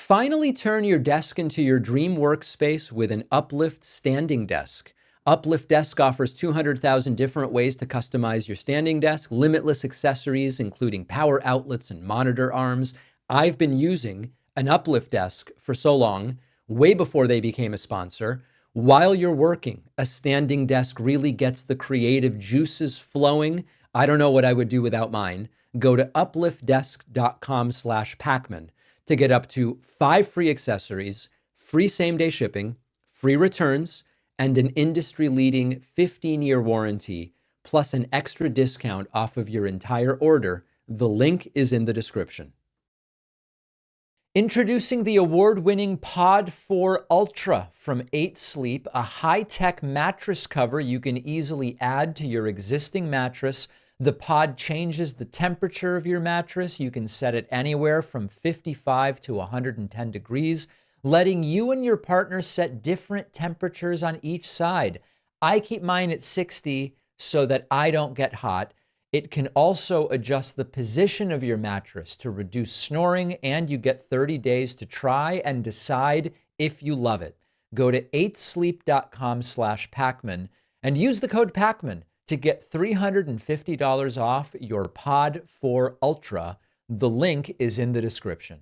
Finally, turn your desk into your dream workspace with an Uplift standing desk. Uplift Desk offers 200,000 different ways to customize your standing desk, limitless accessories, including power outlets and monitor arms. I've been using an Uplift Desk for so long, way before they became a sponsor. While you're working, a standing desk really gets the creative juices flowing. I don't know what I would do without mine. Go to upliftdesk.com/Pacman to get up to 5 free accessories, free same-day shipping, free returns, and an industry-leading 15-year warranty, plus an extra discount off of your entire order. The link is in the description. Introducing the award-winning Pod 4 Ultra from 8 Sleep, a high-tech mattress cover you can easily add to your existing mattress. The pod changes the temperature of your mattress. You can set it anywhere from 55 to 110 degrees, letting you and your partner set different temperatures on each side. I keep mine at 60 so that I don't get hot. It can also adjust the position of your mattress to reduce snoring, and you get 30 days to try and decide if you love it. Go to 8sleep.com/Pacman and use the code Pacman to get $350 off your Pod 4 Ultra. The link is in the description.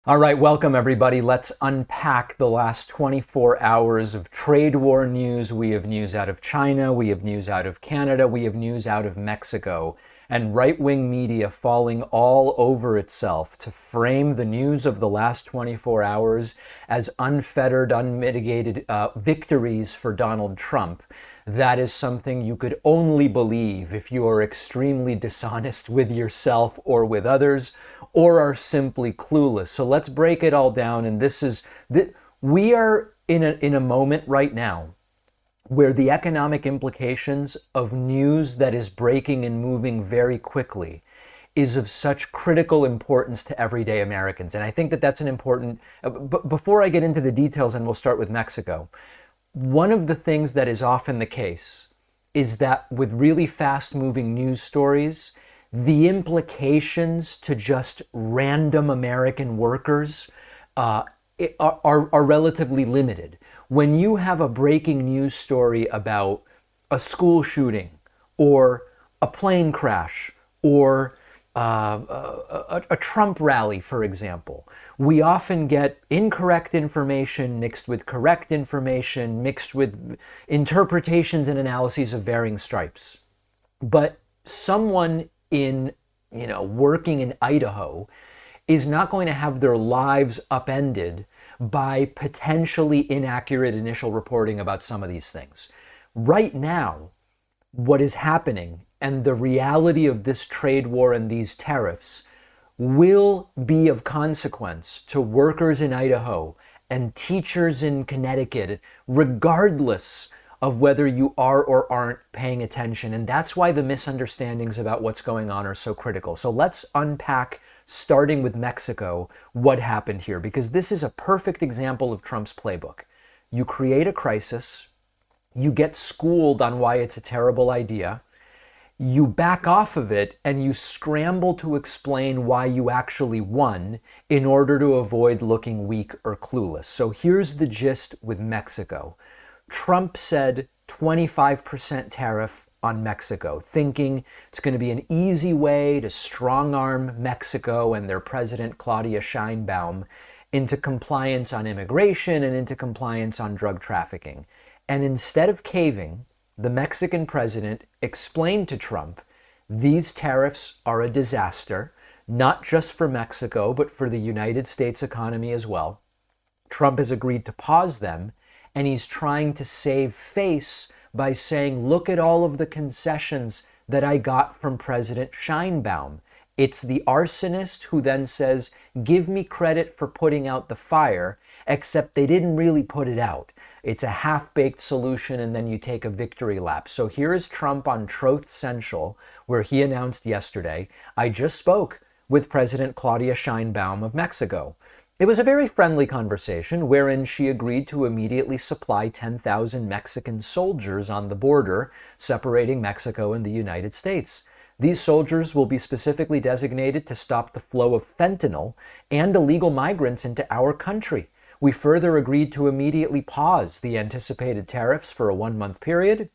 All right, welcome everybody. Let's unpack the last 24 hours of trade war news. We have news out of China, we have news out of Canada, we have news out of Mexico, and right-wing media falling all over itself to frame the news of the last 24 hours as unfettered, unmitigated victories for Donald Trump. That is something you could only believe if you are extremely dishonest with yourself or with others, or are simply clueless. So let's break it all down. And we are in a moment right now where the economic implications of news that is breaking and moving very quickly is of such critical importance to everyday Americans. And I think that that's an important, but before I get into the details, and we'll start with Mexico, one of the things that is often the case is that with really fast-moving news stories, the implications to just random American workers are relatively limited. When you have a breaking news story about a school shooting or a plane crash or a Trump rally, for example, we often get incorrect information mixed with correct information, mixed with interpretations and analyses of varying stripes. But someone working in Idaho is not going to have their lives upended by potentially inaccurate initial reporting about some of these things. Right now, what is happening and the reality of this trade war and these tariffs will be of consequence to workers in Idaho and teachers in Connecticut, regardless of whether you are or aren't paying attention. And that's why the misunderstandings about what's going on are so critical. So let's unpack, starting with Mexico, what happened here, because this is a perfect example of Trump's playbook. You create a crisis, you get schooled on why it's a terrible idea, you back off of it, and you scramble to explain why you actually won in order to avoid looking weak or clueless. So here's the gist with Mexico. Trump said 25% tariff on Mexico, thinking it's going to be an easy way to strong-arm Mexico and their president, Claudia Sheinbaum, into compliance on immigration and into compliance on drug trafficking. And instead of caving, the Mexican president explained to Trump, these tariffs are a disaster, not just for Mexico, but for the United States economy as well. Trump has agreed to pause them, and he's trying to save face by saying, look at all of the concessions that I got from President Sheinbaum. It's the arsonist who then says, give me credit for putting out the fire, except they didn't really put it out. It's a half-baked solution, and then you take a victory lap. So here is Trump on Truth Central, where he announced yesterday, I just spoke with President Claudia Sheinbaum of Mexico. It was a very friendly conversation wherein she agreed to immediately supply 10,000 Mexican soldiers on the border separating Mexico and the United States. These soldiers will be specifically designated to stop the flow of fentanyl and illegal migrants into our country. We further agreed to immediately pause the anticipated tariffs for a 1-month period,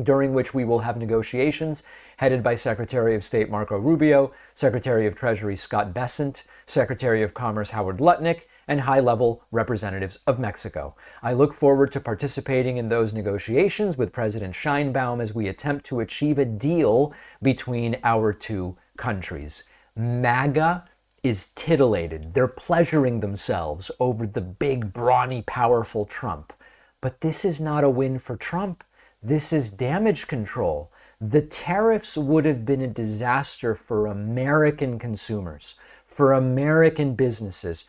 during which we will have negotiations headed by Secretary of State Marco Rubio, Secretary of Treasury Scott Bessent, Secretary of Commerce Howard Lutnick, and high-level representatives of Mexico. I look forward to participating in those negotiations with President Sheinbaum as we attempt to achieve a deal between our two countries. MAGA is titillated. They're pleasuring themselves over the big, brawny, powerful Trump. But this is not a win for Trump. This is damage control. The tariffs would have been a disaster for American consumers, for American businesses.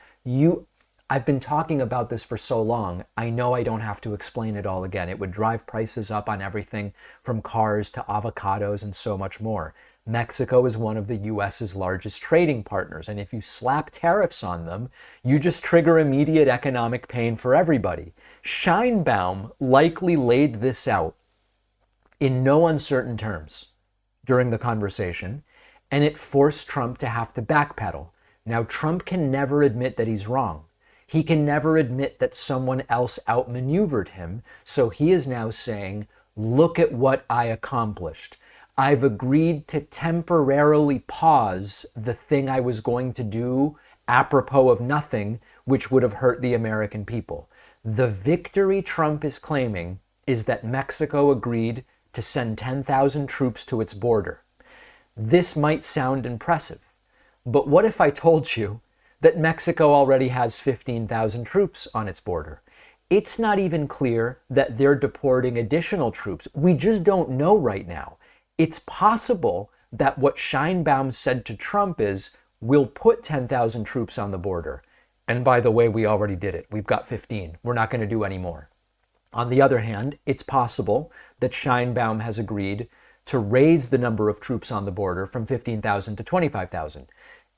I've been talking about this for so long, I know I don't have to explain it all again. It would drive prices up on everything from cars to avocados and so much more. Mexico is one of the US's largest trading partners, and if you slap tariffs on them, you just trigger immediate economic pain for everybody. Sheinbaum likely laid this out in no uncertain terms during the conversation, and it forced Trump to have to backpedal. Now, Trump can never admit that he's wrong. He can never admit that someone else outmaneuvered him, so he is now saying, look at what I accomplished. I've agreed to temporarily pause the thing I was going to do apropos of nothing, which would have hurt the American people. The victory Trump is claiming is that Mexico agreed to send 10,000 troops to its border. This might sound impressive, but what if I told you that Mexico already has 15,000 troops on its border? It's not even clear that they're deporting additional troops. We just don't know right now. It's possible that what Sheinbaum said to Trump is, we'll put 10,000 troops on the border. And by the way, we already did it. We've got 15. We're not going to do any more. On the other hand, it's possible that Sheinbaum has agreed to raise the number of troops on the border from 15,000 to 25,000.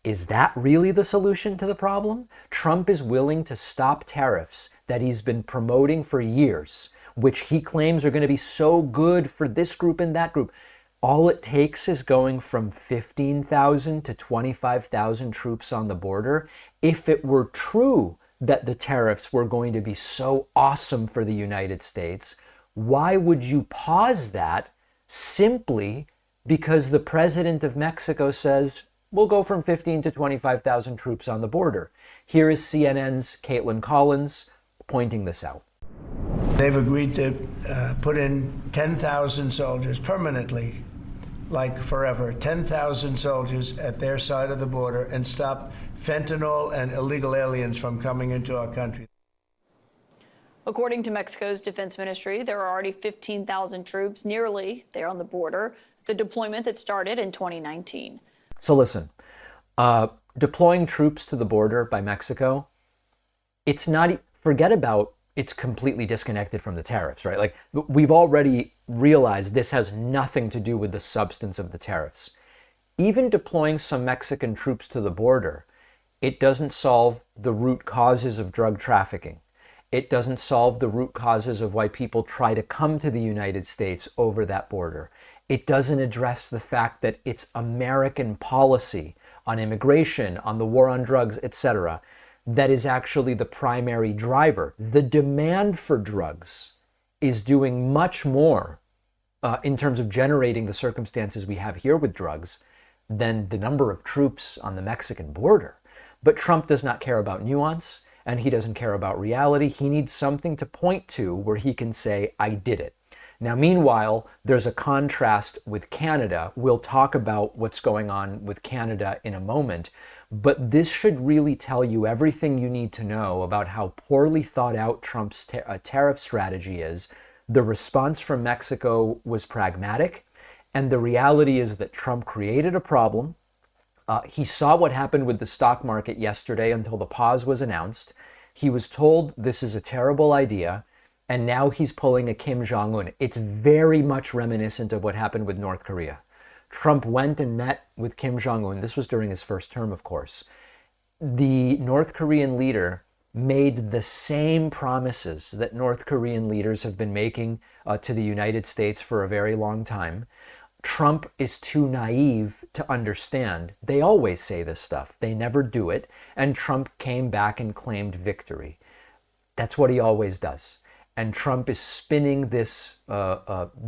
Is that really the solution to the problem? Trump is willing to stop tariffs that he's been promoting for years, which he claims are going to be so good for this group and that group. All it takes is going from 15,000 to 25,000 troops on the border. If it were true that the tariffs were going to be so awesome for the United States, why would you pause that simply because the president of Mexico says, we'll go from 15 to 25,000 troops on the border? Here is CNN's Caitlin Collins pointing this out. They've agreed to put in 10,000 soldiers permanently, like forever, 10,000 soldiers at their side of the border and stop fentanyl and illegal aliens from coming into our country. According to Mexico's defense ministry, there are already 15,000 troops nearly there on the border. It's a deployment that started in 2019. So listen, deploying troops to the border by Mexico, it's not, forget about it's completely disconnected from the tariffs, right? Like, we've already realized this has nothing to do with the substance of the tariffs. Even deploying some Mexican troops to the border, it doesn't solve the root causes of drug trafficking. It doesn't solve the root causes of why people try to come to the United States over that border. It doesn't address the fact that it's American policy on immigration, on the war on drugs, etc., that is actually the primary driver. The demand for drugs is doing much more in terms of generating the circumstances we have here with drugs than the number of troops on the Mexican border. But Trump does not care about nuance, and he doesn't care about reality. He needs something to point to where he can say, I did it. Now, meanwhile, there's a contrast with Canada. We'll talk about what's going on with Canada in a moment, but this should really tell you everything you need to know about how poorly thought out Trump's tariff strategy is. The response from Mexico was pragmatic, and the reality is that Trump created a problem. He saw what happened with the stock market yesterday until the pause was announced. He was told this is a terrible idea, and now he's pulling a Kim Jong-un. It's very much reminiscent of what happened with North Korea. Trump went and met with Kim Jong-un. This was during his first term, of course. The North Korean leader made the same promises that North Korean leaders have been making to the United States for a very long time. Trump is too naive to understand. They always say this stuff. They never do it. And Trump came back and claimed victory. That's what he always does. And Trump is spinning this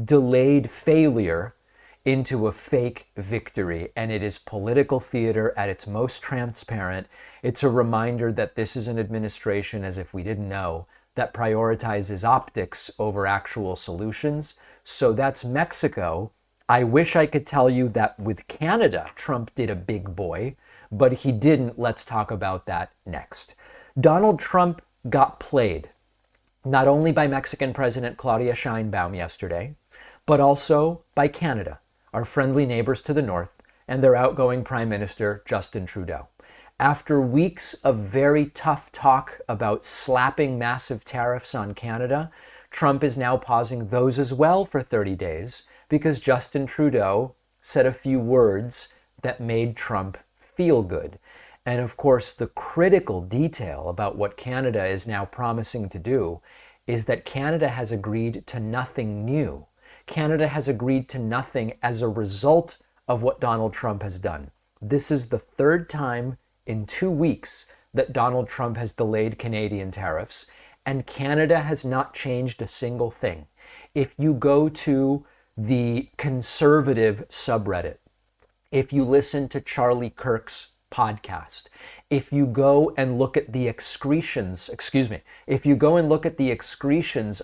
delayed failure into a fake victory. And it is political theater at its most transparent. It's a reminder that this is an administration, as if we didn't know, that prioritizes optics over actual solutions. So that's Mexico. I wish I could tell you that with Canada, Trump did a big boy, but he didn't. Let's talk about that next. Donald Trump got played, not only by Mexican President Claudia Sheinbaum yesterday, but also by Canada, our friendly neighbors to the north, and their outgoing Prime Minister, Justin Trudeau. After weeks of very tough talk about slapping massive tariffs on Canada, Trump is now pausing those as well for 30 days because Justin Trudeau said a few words that made Trump feel good. And of course, the critical detail about what Canada is now promising to do is that Canada has agreed to nothing new. Canada has agreed to nothing as a result of what Donald Trump has done. This is the third time in 2 weeks that Donald Trump has delayed Canadian tariffs, and Canada has not changed a single thing. If you go to the conservative subreddit, if you listen to Charlie Kirk's podcast, if you go and look at the excretions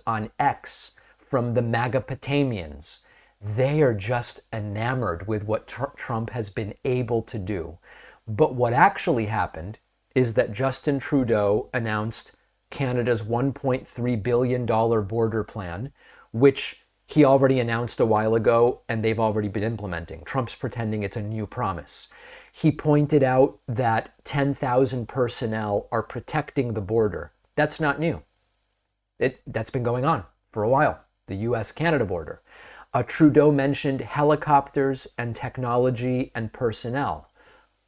on X from the Magapotamians, they are just enamored with what Trump has been able to do. But what actually happened is that Justin Trudeau announced Canada's $1.3 billion border plan, which he already announced a while ago and they've already been implementing. Trump's pretending it's a new promise. He pointed out that 10,000 personnel are protecting the border. That's not new. That's been going on for a while, the US-Canada border. Trudeau mentioned helicopters and technology and personnel,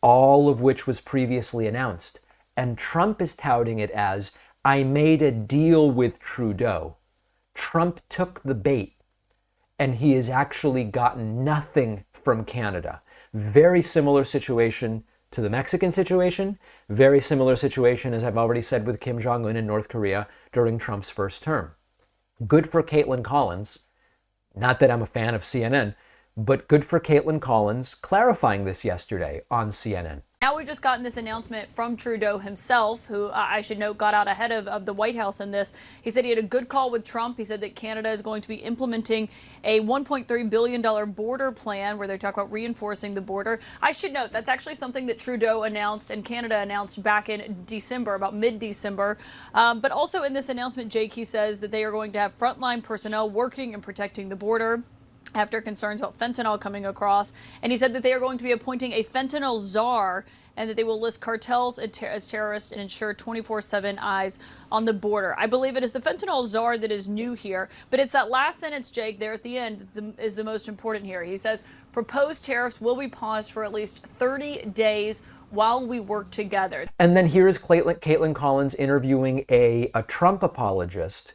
all of which was previously announced. And Trump is touting it as, I made a deal with Trudeau. Trump took the bait, and he has actually gotten nothing from Canada. Very similar situation to the Mexican situation, very similar situation, as I've already said, with Kim Jong-un in North Korea during Trump's first term. Good for Caitlin Collins, not that I'm a fan of CNN, but good for Caitlin Collins clarifying this yesterday on CNN. Now we've just gotten this announcement from Trudeau himself, who I should note got out ahead of the White House in this. He said he had a good call with Trump. He said that Canada is going to be implementing a $1.3 billion border plan where they talk about reinforcing the border. I should note that's actually something that Trudeau announced and Canada announced back in December, about mid-December. But also in this announcement, Jake, he says that they are going to have frontline personnel working and protecting the border after concerns about fentanyl coming across. And he said that they are going to be appointing a fentanyl czar and that they will list cartels as terrorists and ensure 24/7 eyes on the border. I believe it is the fentanyl czar that is new here, but it's that last sentence, Jake, there at the end is the most important here. He says, proposed tariffs will be paused for at least 30 days while we work together. And then here is Caitlin Collins interviewing a Trump apologist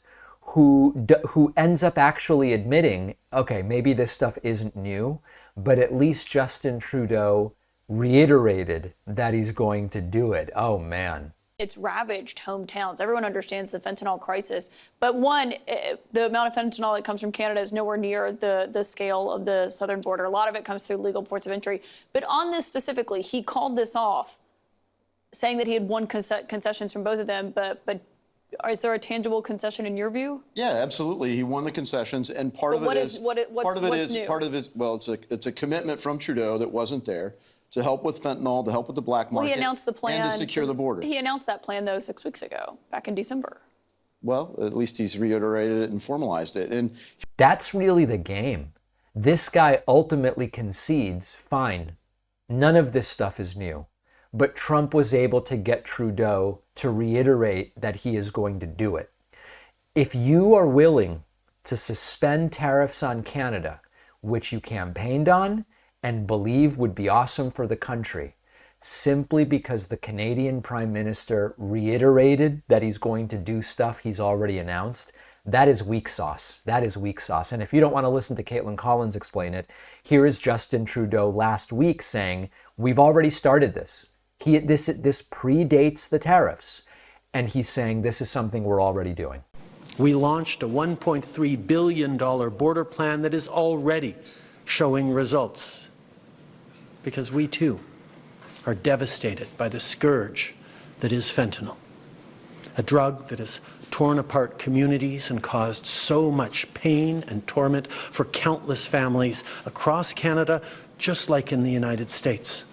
who ends up actually admitting, okay, maybe this stuff isn't new, but at least Justin Trudeau reiterated that he's going to do it. Oh, man. It's ravaged hometowns. Everyone understands the fentanyl crisis. But one, the amount of fentanyl that comes from Canada is nowhere near the scale of the southern border. A lot of it comes through legal ports of entry. But on this specifically, he called this off, saying that he had won concessions from both of them. But is there a tangible concession in your view? Yeah, absolutely. He won the concessions, and part of it is it's a commitment from Trudeau that wasn't there to help with fentanyl, to help with the black market. Well, he announced the plan and to secure the border. He announced that plan though 6 weeks ago, back in December. Well, at least he's reiterated it and formalized it, and that's really the game. This guy ultimately concedes, fine, none of this stuff is new. But Trump was able to get Trudeau to reiterate that he is going to do it. If you are willing to suspend tariffs on Canada, which you campaigned on and believe would be awesome for the country, simply because the Canadian Prime Minister reiterated that he's going to do stuff he's already announced, That is weak sauce. That is weak sauce. And if you don't want to listen to Caitlin Collins explain it, here is Justin Trudeau last week saying, we've already started this. This predates the tariffs. And he's saying this is something we're already doing. We launched a $1.3 billion border plan that is already showing results, because we too are devastated by the scourge that is fentanyl, a drug that has torn apart communities and caused so much pain and torment for countless families across Canada, just like in the United States.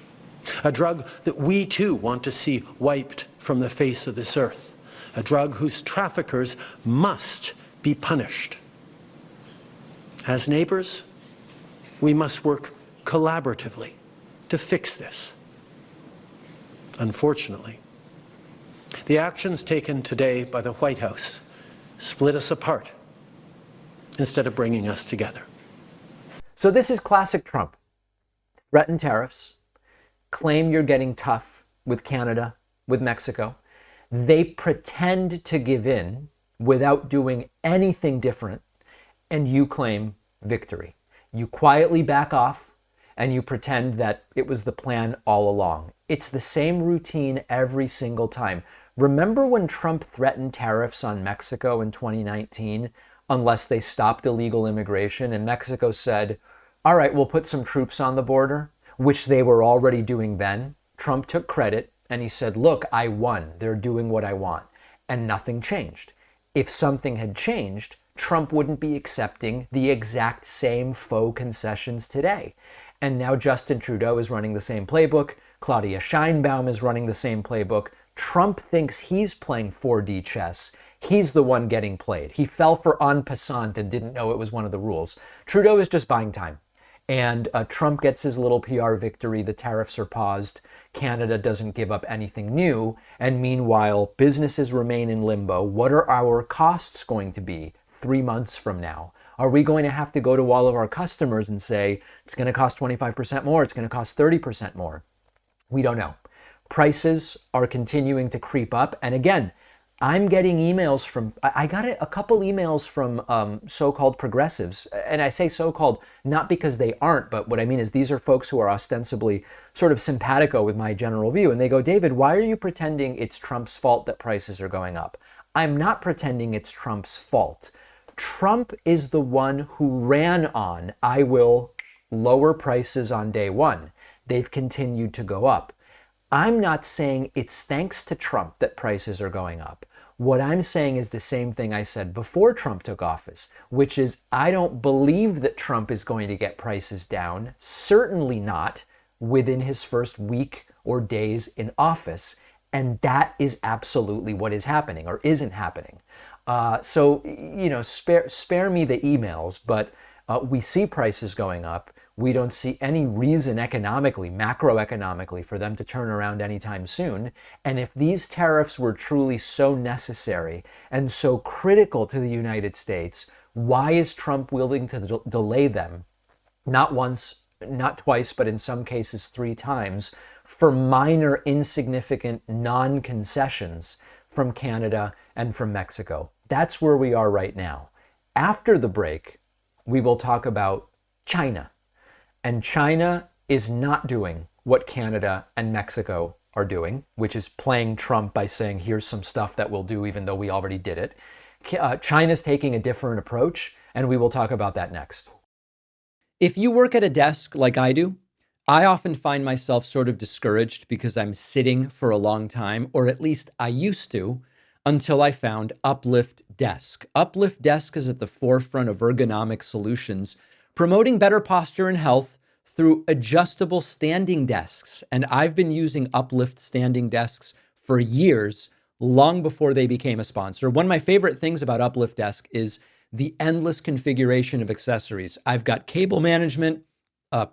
A drug that we too want to see wiped from the face of this earth. A drug whose traffickers must be punished. As neighbors, we must work collaboratively to fix this. Unfortunately, the actions taken today by the White House split us apart instead of bringing us together. So this is classic Trump. Threaten tariffs, claim you're getting tough with Canada, with Mexico. They pretend to give in without doing anything different, and you claim victory. You quietly back off, and you pretend that it was the plan all along. It's the same routine every single time. Remember when Trump threatened tariffs on Mexico in 2019 unless they stopped illegal immigration, and Mexico said, all right, we'll put some troops on the border, which they were already doing then. Trump took credit and he said, look, I won. They're doing what I want. And nothing changed. If something had changed, Trump wouldn't be accepting the exact same faux concessions today. And now Justin Trudeau is running the same playbook. Claudia Sheinbaum is running the same playbook. Trump thinks he's playing 4D chess. He's the one getting played. He fell for en passant and didn't know it was one of the rules. Trudeau is just buying time. And Trump gets his little PR victory. The tariffs are paused. Canada doesn't give up anything new. And meanwhile, businesses remain in limbo. What are our costs going to be 3 months from now? Are we going to have to go to all of our customers and say, it's going to cost 25% more, it's going to cost 30% more? We don't know. Prices are continuing to creep up. And again, I'm getting emails from, I got a couple emails from so-called progressives. And I say so-called not because they aren't, but what I mean is these are folks who are ostensibly sort of simpatico with my general view. And they go, David, why are you pretending it's Trump's fault that prices are going up? I'm not pretending it's Trump's fault. Trump is the one who ran on, I will lower prices on day one. They've continued to go up. I'm not saying it's thanks to Trump that prices are going up. What I'm saying is the same thing I said before Trump took office, which is I don't believe that Trump is going to get prices down, certainly not within his first week or days in office. And that is absolutely what is happening or isn't happening. So, you know, spare me the emails, but we see prices going up. We don't see any reason economically, macroeconomically, for them to turn around anytime soon. And if these tariffs were truly so necessary and so critical to the United States, why is Trump willing to delay them? Not once, not twice, but in some cases 3 times for minor, insignificant non-concessions from Canada and from Mexico. That's where we are right now. After the break, we will talk about China. And China is not doing what Canada and Mexico are doing, which is playing Trump by saying, here's some stuff that we'll do even though we already did it. China's taking a different approach, and we will talk about that next. If you work at a desk like I do, I often find myself sort of discouraged because I'm sitting for a long time, or at least I used to, until I found Uplift Desk. Uplift Desk is at the forefront of ergonomic solutions, promoting better posture and health through adjustable standing desks. And I've been using Uplift standing desks for years, long before they became a sponsor. One of my favorite things about Uplift Desk is the endless configuration of accessories. I've got cable management,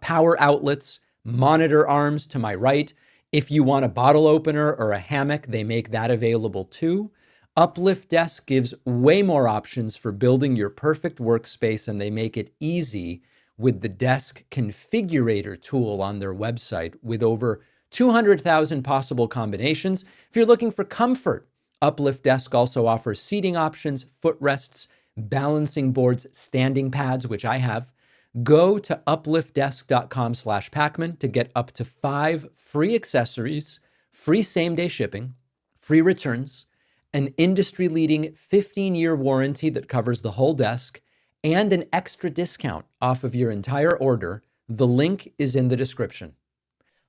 power outlets, monitor arms to my right. If you want a bottle opener or a hammock, they make that available too. Uplift Desk gives way more options for building your perfect workspace, and they make it easy with the Desk Configurator tool on their website with over 200,000 possible combinations. If you're looking for comfort, Uplift Desk also offers seating options, footrests, balancing boards, standing pads, which I have. Go to upliftdesk.com/Pacman to get up to 5 free accessories, free same-day shipping, free returns, an industry-leading 15-year warranty that covers the whole desk, and an extra discount off of your entire order. The link is in the description.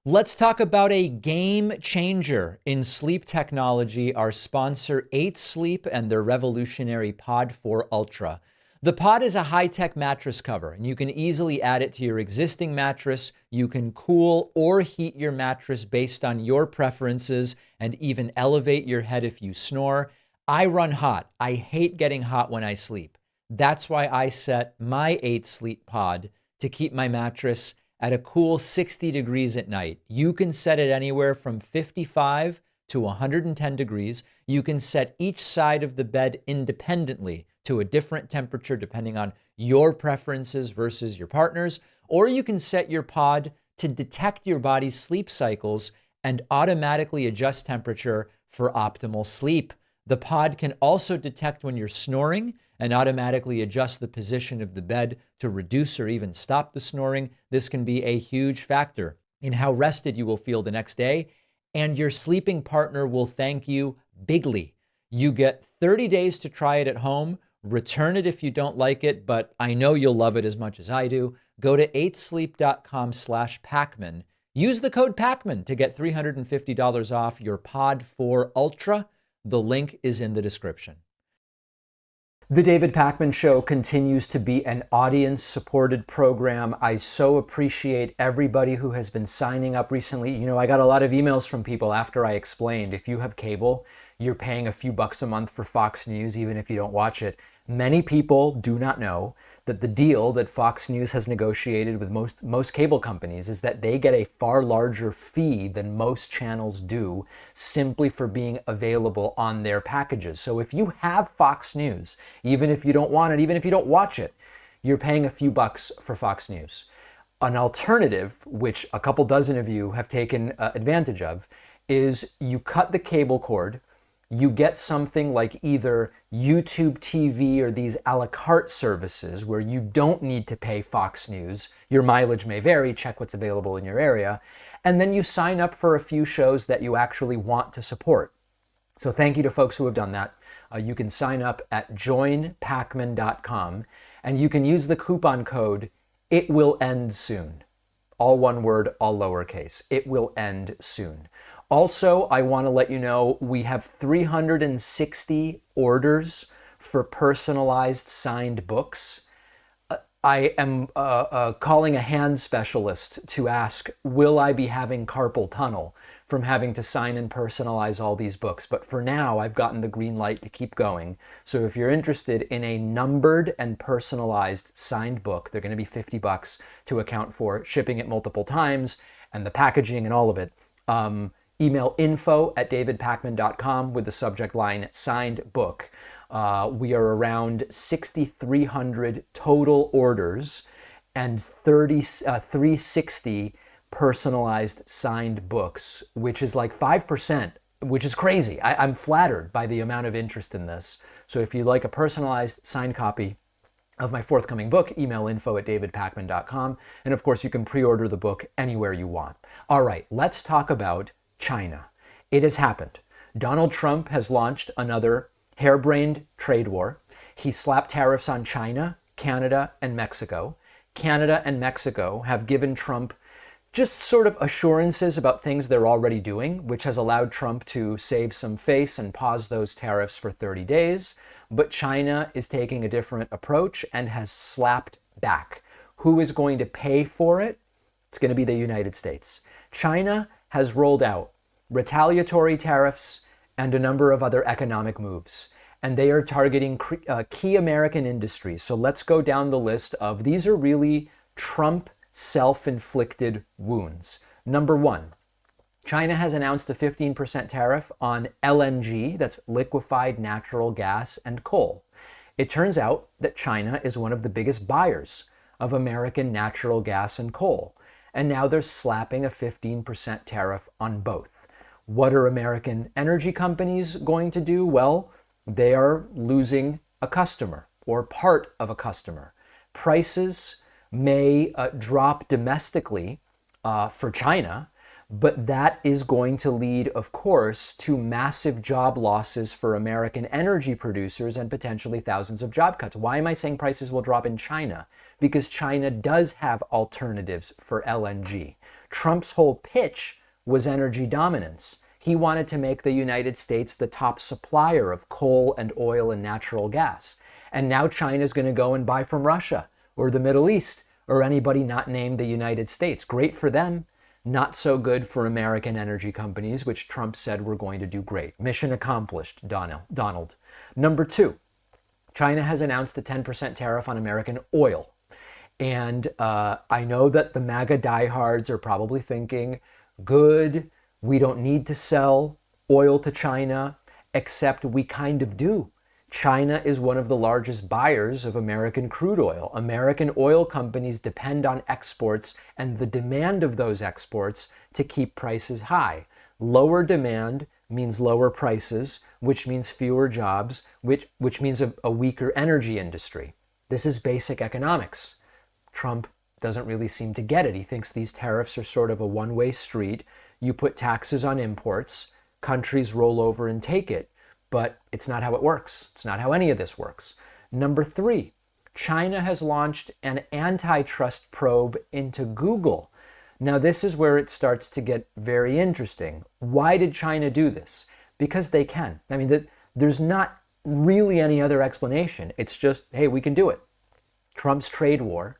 Let's talk about a game changer in sleep technology, our sponsor 8 Sleep and their revolutionary Pod 4 Ultra. The Pod is a high-tech mattress cover, and you can easily add it to your existing mattress. You can cool or heat your mattress based on your preferences and even elevate your head if you snore. I run hot. I hate getting hot when I sleep. That's why I set my 8 Sleep Pod to keep my mattress at a cool 60 degrees at night. You can set it anywhere from 55 to 110 degrees. You can set each side of the bed independently to a different temperature depending on your preferences versus your partner's, or you can set your pod to detect your body's sleep cycles and automatically adjust temperature for optimal sleep. The pod can also detect when you're snoring and automatically adjust the position of the bed to reduce or even stop the snoring. This can be a huge factor in how rested you will feel the next day, and your sleeping partner will thank you bigly. You get 30 days to try it at home. Return it if you don't like it, but I know you'll love it as much as I do. Go to 8sleep.com/Pacman. Use the code Pacman to get $350 off your Pod 4 Ultra. The link is in the description. The David Pacman Show continues to be an audience-supported program. I so appreciate everybody who has been signing up recently. You know, I got a lot of emails from people after I explained, if you have cable, you're paying a few bucks a month for Fox News, even if you don't watch it. Many people do not know that the deal that Fox News has negotiated with most cable companies is that they get a far larger fee than most channels do simply for being available on their packages. So if you have Fox News, even if you don't want it, even if you don't watch it, you're paying a few bucks for Fox News. An alternative, which a couple dozen of you have taken advantage of, is you cut the cable cord. You get something like either YouTube TV or these a la carte services where you don't need to pay Fox News. Your mileage may vary, check what's available in your area. And then you sign up for a few shows that you actually want to support. So thank you to folks who have done that. You can sign up at joinpacman.com and you can use the coupon code ItWillEndSoon. All one word, all lowercase. It will end soon. Also, I want to let you know we have 360 orders for personalized signed books. I am calling a hand specialist to ask, will I be having carpal tunnel from having to sign and personalize all these books? But for now, I've gotten the green light to keep going. So if you're interested in a numbered and personalized signed book, they're going to be $50 to account for shipping it multiple times and the packaging and all of it. Email info@davidpacman.com with the subject line signed book. We are around 6,300 total orders and 360 personalized signed books, which is like 5%, which is crazy. I'm flattered by the amount of interest in this. So if you'd like a personalized signed copy of my forthcoming book, email info@davidpacman.com. And of course, you can pre-order the book anywhere you want. All right, let's talk about China. It has happened. Donald Trump has launched another harebrained trade war. He slapped tariffs on China, Canada, and Mexico. Canada and Mexico have given Trump just sort of assurances about things they're already doing, which has allowed Trump to save some face and pause those tariffs for 30 days. But China is taking a different approach and has slapped back. Who is going to pay for it? It's going to be the United States. China has rolled out retaliatory tariffs and a number of other economic moves, and they are targeting key American industries. So let's go down the list of these are really Trump self-inflicted wounds. Number one, China has announced a 15% tariff on LNG, that's liquefied natural gas, and coal. It turns out that China is one of the biggest buyers of American natural gas and coal. And now they're slapping a 15% tariff on both. What are American energy companies going to do? Well, they are losing a customer. or part of a customer. Prices may drop domestically for China, but that is going to lead, of course, to massive job losses for American energy producers and potentially thousands of job cuts. Why am I saying prices will drop in China? Because China does have alternatives for LNG. Trump's whole pitch was energy dominance. He wanted to make the United States the top supplier of coal and oil and natural gas. And now China's going to go and buy from Russia or the Middle East or anybody not named the United States. Great for them. Not so good for American energy companies, which Trump said were going to do great. Mission accomplished, Donald. Number 2, China has announced a 10% tariff on American oil. And I know that the MAGA diehards are probably thinking, good, we don't need to sell oil to China, except we kind of do. China is one of the largest buyers of American crude oil. American oil companies depend on exports and the demand of those exports to keep prices high. Lower demand means lower prices, which means fewer jobs, which means a weaker energy industry. This is basic economics. Trump doesn't really seem to get it. He thinks these tariffs are sort of a one-way street. You put taxes on imports, countries roll over and take it. But it's not how it works. It's not how any of this works. Number 3, China has launched an antitrust probe into Google. Now, this is where it starts to get very interesting. Why did China do this? Because they can. I mean, there's not really any other explanation. It's just, hey, we can do it. Trump's trade war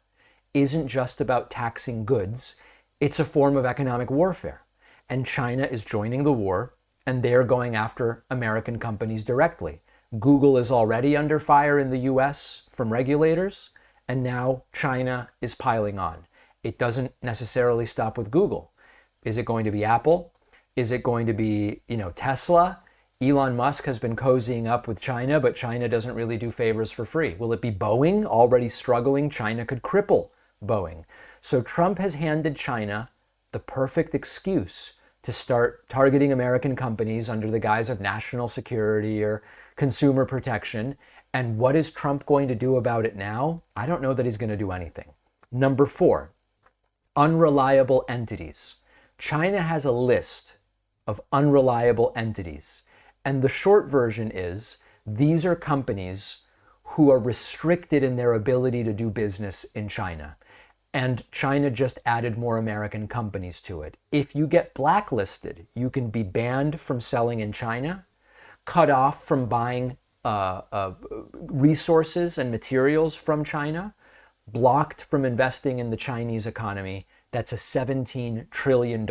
isn't just about taxing goods. It's a form of economic warfare. And China is joining the war, and they're going after American companies directly. Google is already under fire in the US from regulators, and now China is piling on. It doesn't necessarily stop with Google. Is it going to be Apple? Is it going to be, Tesla? Elon Musk has been cozying up with China, but China doesn't really do favors for free. Will it be Boeing? Already struggling, China could cripple Boeing. So Trump has handed China the perfect excuse to start targeting American companies under the guise of national security or consumer protection. And what is Trump going to do about it now? I don't know that he's going to do anything. Number 4, unreliable entities. China has a list of unreliable entities. And the short version is, these are companies who are restricted in their ability to do business in China. And China just added more American companies to it. If you get blacklisted, you can be banned from selling in China, cut off from buying resources and materials from China, blocked from investing in the Chinese economy. That's a $17 trillion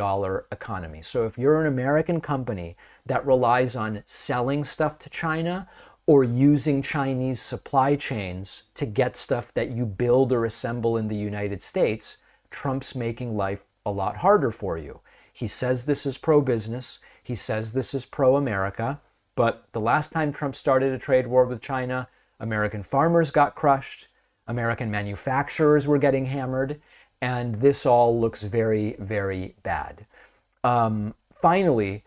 economy. So if you're an American company that relies on selling stuff to China or using Chinese supply chains to get stuff that you build or assemble in the United States, Trump's making life a lot harder for you. He says this is pro-business. He says this is pro-America. But the last time Trump started a trade war with China, American farmers got crushed, American manufacturers were getting hammered, and this all looks very, very bad. Finally,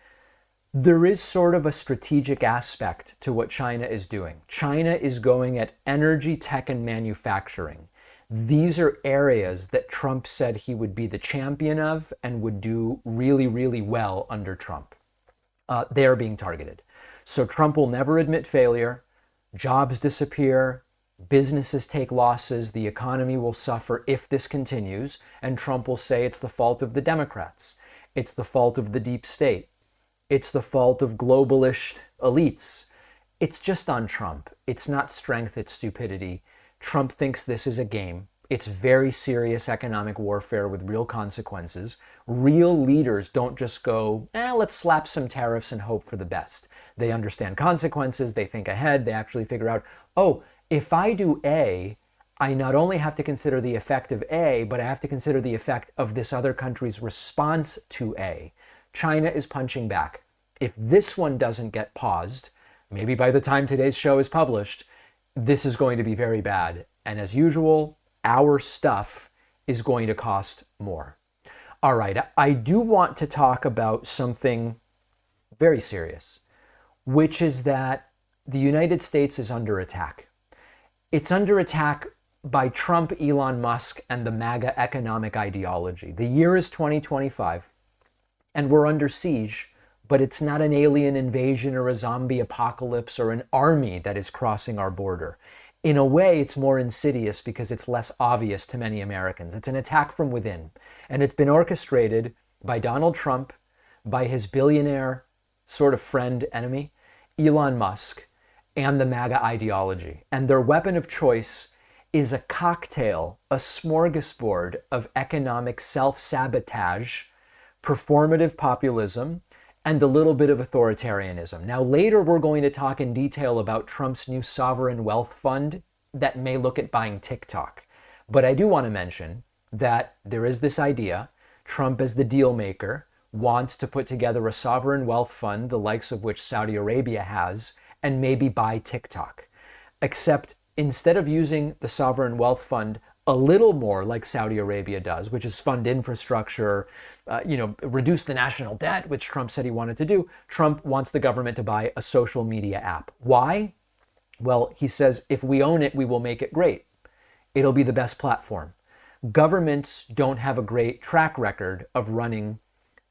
there is sort of a strategic aspect to what China is doing. China is going at energy, tech, and manufacturing. These are areas that Trump said he would be the champion of and would do really, really well under Trump. They are being targeted. So Trump will never admit failure. Jobs disappear. Businesses take losses. The economy will suffer if this continues. And Trump will say it's the fault of the Democrats. It's the fault of the deep state. It's the fault of globalist elites. It's just on Trump. It's not strength, it's stupidity. Trump thinks this is a game. It's very serious economic warfare with real consequences. Real leaders don't just go, let's slap some tariffs and hope for the best. They understand consequences, they think ahead, they actually figure out, if I do A, I not only have to consider the effect of A, but I have to consider the effect of this other country's response to A. China is punching back. If this one doesn't get paused, maybe by the time today's show is published, this is going to be very bad. And as usual, our stuff is going to cost more. All right, I do want to talk about something very serious, which is that the United States is under attack. It's under attack by Trump, Elon Musk, and the MAGA economic ideology. The year is 2025, and we're under siege, but it's not an alien invasion or a zombie apocalypse or an army that is crossing our border. In a way, it's more insidious because it's less obvious to many Americans. It's an attack from within, and it's been orchestrated by Donald Trump, by his billionaire sort of friend enemy, Elon Musk, and the MAGA ideology. And their weapon of choice is a cocktail, a smorgasbord of economic self-sabotage, performative populism, and a little bit of authoritarianism. Now, later we're going to talk in detail about Trump's new sovereign wealth fund that may look at buying TikTok. But I do want to mention that there is this idea, Trump as the deal maker wants to put together a sovereign wealth fund, the likes of which Saudi Arabia has, and maybe buy TikTok. Except instead of using the sovereign wealth fund a little more like Saudi Arabia does, which is fund infrastructure, reduce the national debt, which Trump said he wanted to do, Trump wants the government to buy a social media app. Why? Well, he says, if we own it, we will make it great. It'll be the best platform. Governments don't have a great track record of running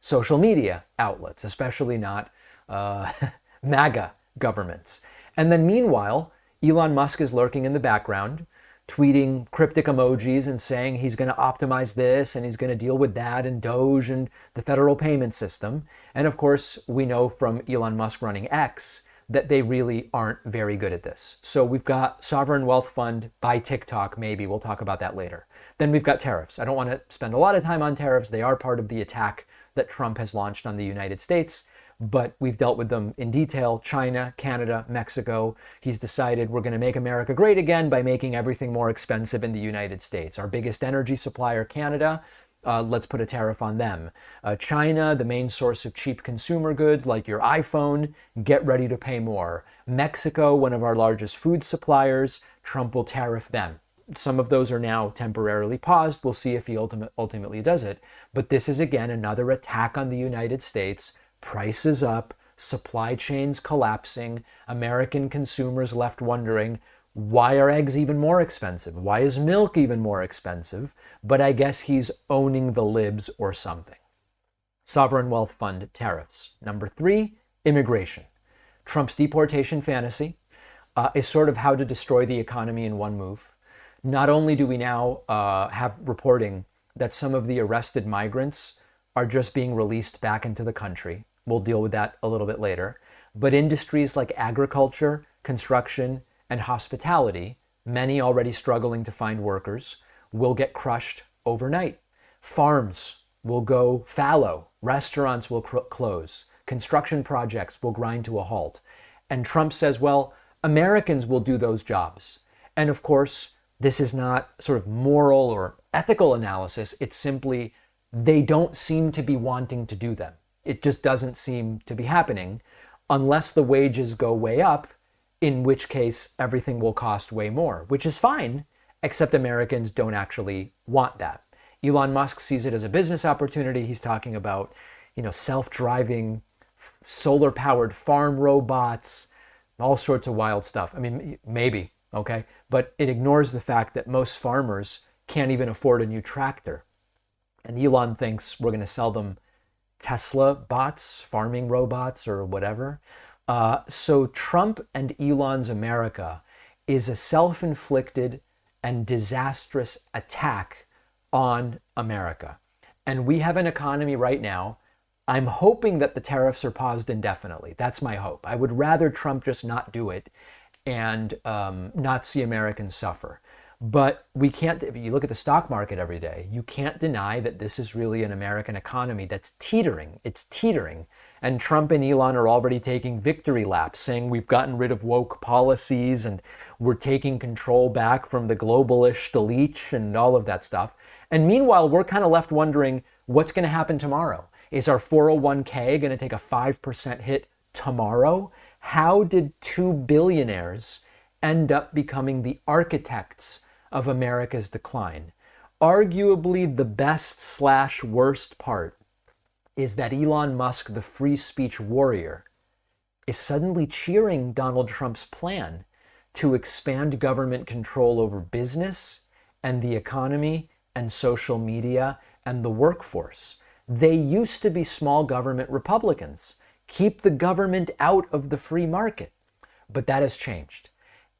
social media outlets, especially not MAGA governments. And then meanwhile, Elon Musk is lurking in the background, tweeting cryptic emojis and saying he's going to optimize this and he's going to deal with that and Doge and the federal payment system. And of course, we know from Elon Musk running X that they really aren't very good at this. So we've got sovereign wealth fund, buy TikTok, maybe. We'll talk about that later. Then we've got tariffs. I don't want to spend a lot of time on tariffs. They are part of the attack that Trump has launched on the United States, but we've dealt with them in detail. China, Canada, Mexico. He's decided we're going to make America great again by making everything more expensive in the United States. Our biggest energy supplier, Canada, let's put a tariff on them. China, the main source of cheap consumer goods like your iPhone, get ready to pay more. Mexico, one of our largest food suppliers, Trump will tariff them. Some of those are now temporarily paused. We'll see if he ultimately does it. But this is, again, another attack on the United States. Prices up, supply chains collapsing, American consumers left wondering, why are eggs even more expensive? Why is milk even more expensive? But I guess he's owning the libs or something. Sovereign wealth fund tariffs. Number 3, immigration. Trump's deportation fantasy is sort of how to destroy the economy in one move. Not only do we now have reporting that some of the arrested migrants are just being released back into the country. We'll deal with that a little bit later. But industries like agriculture, construction, and hospitality, many already struggling to find workers, will get crushed overnight. Farms will go fallow. Restaurants will close. Construction projects will grind to a halt. And Trump says, well, Americans will do those jobs. And of course, this is not sort of moral or ethical analysis. It's simply they don't seem to be wanting to do them. It just doesn't seem to be happening unless the wages go way up, in which case everything will cost way more, which is fine, except Americans don't actually want that. Elon Musk sees it as a business opportunity. He's talking about, self-driving, solar-powered farm robots, all sorts of wild stuff. I mean, maybe, okay? But it ignores the fact that most farmers can't even afford a new tractor. And Elon thinks we're going to sell them Tesla bots, farming robots, or whatever. So Trump and Elon's America is a self-inflicted and disastrous attack on America. And we have an economy right now. I'm hoping that the tariffs are paused indefinitely. That's my hope. I would rather Trump just not do it and not see Americans suffer. But we can't, if you look at the stock market every day, you can't deny that this is really an American economy that's teetering. It's teetering. And Trump and Elon are already taking victory laps, saying we've gotten rid of woke policies and we're taking control back from the globalist elite and all of that stuff. And meanwhile, we're kind of left wondering what's going to happen tomorrow. Is our 401k going to take a 5% hit tomorrow? How did 2 billionaires end up becoming the architects of America's decline? Arguably the best/worst part is that Elon Musk, the free speech warrior, is suddenly cheering Donald Trump's plan to expand government control over business and the economy and social media and the workforce. They used to be small government Republicans. Keep the government out of the free market. But that has changed.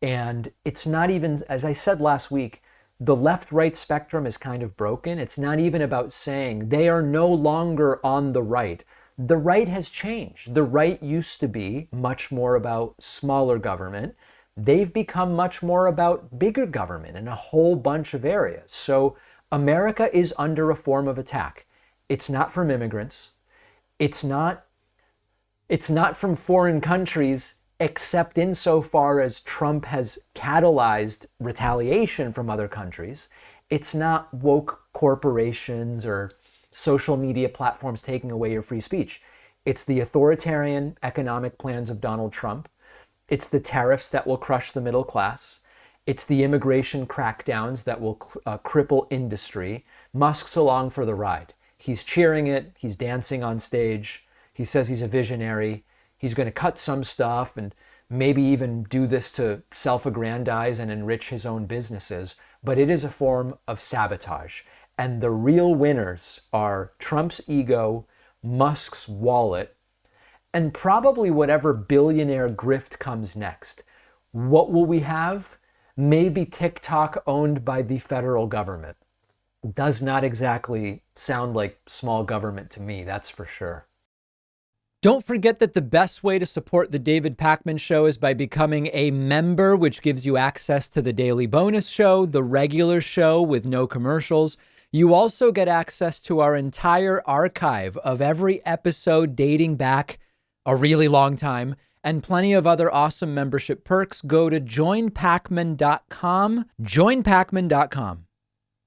And it's not even, as I said last week, the left-right spectrum is kind of broken. It's not even about saying they are no longer on the right. The right has changed. The right used to be much more about smaller government. They've become much more about bigger government in a whole bunch of areas. So America is under a form of attack. It's not from immigrants. It's not from foreign countries, except insofar as Trump has catalyzed retaliation from other countries. It's not woke corporations or social media platforms taking away your free speech. It's the authoritarian economic plans of Donald Trump. It's the tariffs that will crush the middle class. It's the immigration crackdowns that will cripple industry. Musk's along for the ride. He's cheering it. He's dancing on stage. He says he's a visionary. He's going to cut some stuff and maybe even do this to self-aggrandize and enrich his own businesses. But it is a form of sabotage. And the real winners are Trump's ego, Musk's wallet, and probably whatever billionaire grift comes next. What will we have? Maybe TikTok owned by the federal government. Does not exactly sound like small government to me, that's for sure. Don't forget that the best way to support the David Pakman Show is by becoming a member, which gives you access to the daily bonus show, the regular show with no commercials. You also get access to our entire archive of every episode dating back a really long time, and plenty of other awesome membership perks. Go to joinpakman.com, joinpakman.com.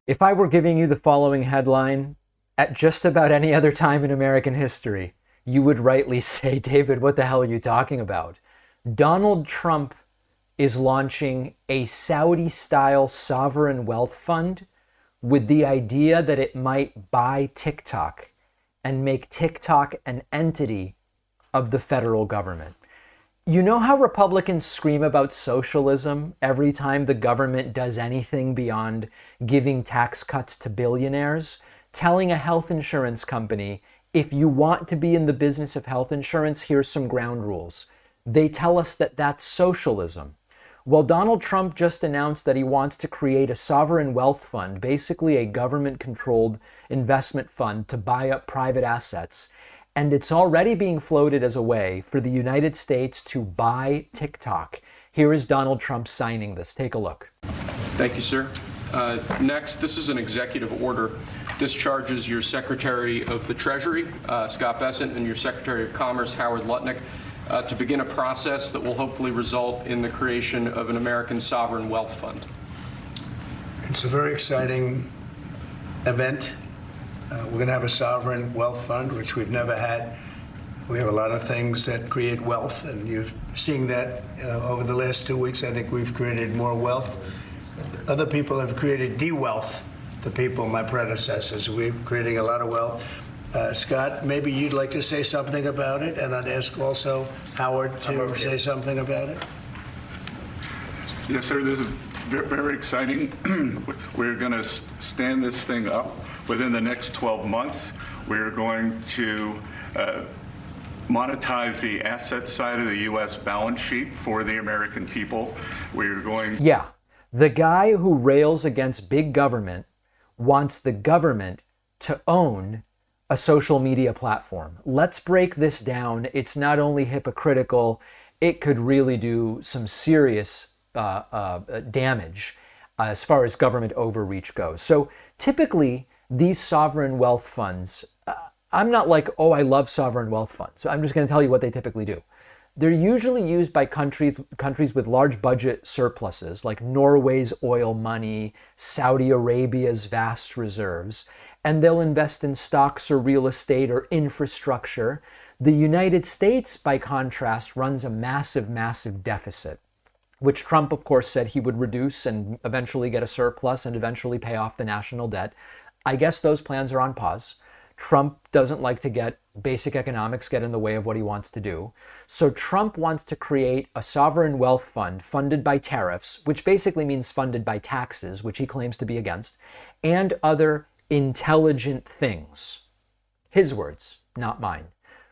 If I were giving you the following headline at just about any other time in American history, you would rightly say, David, what the hell are you talking about? Donald Trump is launching a Saudi-style sovereign wealth fund with the idea that it might buy TikTok and make TikTok an entity of the federal government. You know how Republicans scream about socialism every time the government does anything beyond giving tax cuts to billionaires? Telling a health insurance company, if you want to be in the business of health insurance, here's some ground rules. They tell us that that's socialism. Well, Donald Trump just announced that he wants to create a sovereign wealth fund, basically a government-controlled investment fund to buy up private assets. And it's already being floated as a way for the United States to buy TikTok. Here is Donald Trump signing this. Take a look. Thank you, sir. Next, this is an executive order. Discharges your Secretary of the Treasury, Scott Bessent, and your Secretary of Commerce, Howard Lutnick, to begin a process that will hopefully result in the creation of an American sovereign wealth fund. It's a very exciting event. We're going to have a sovereign wealth fund, which we've never had. We have a lot of things that create wealth, and you're seeing that over the last 2 weeks. I think we've created more wealth. Other people have created de-wealth, the people, my predecessors. We're creating a lot of wealth. Scott, maybe you'd like to say something about it, and I'd ask also Howard to say something about it. Yes, sir. This is very exciting. We're going to stand this thing up within the next 12 months. We're going to monetize the asset side of the U.S. balance sheet for the American people. We're going... Yeah, the guy who rails against big government wants the government to own a social media platform. Let's break this down. It's not only hypocritical, it could really do some serious damage as far as government overreach goes. So typically, these sovereign wealth funds, I'm not like, oh, I love sovereign wealth funds. So I'm just going to tell you what they typically do. They're usually used by countries with large budget surpluses, like Norway's oil money, Saudi Arabia's vast reserves, and they'll invest in stocks or real estate or infrastructure. The United States, by contrast, runs a massive, massive deficit, which Trump, of course, said he would reduce and eventually get a surplus and eventually pay off the national debt. I guess those plans are on pause. Trump doesn't like to get basic economics get in the way of what he wants to do. So Trump wants to create a sovereign wealth fund funded by tariffs, which basically means funded by taxes, which he claims to be against, and other intelligent things. His words, not mine.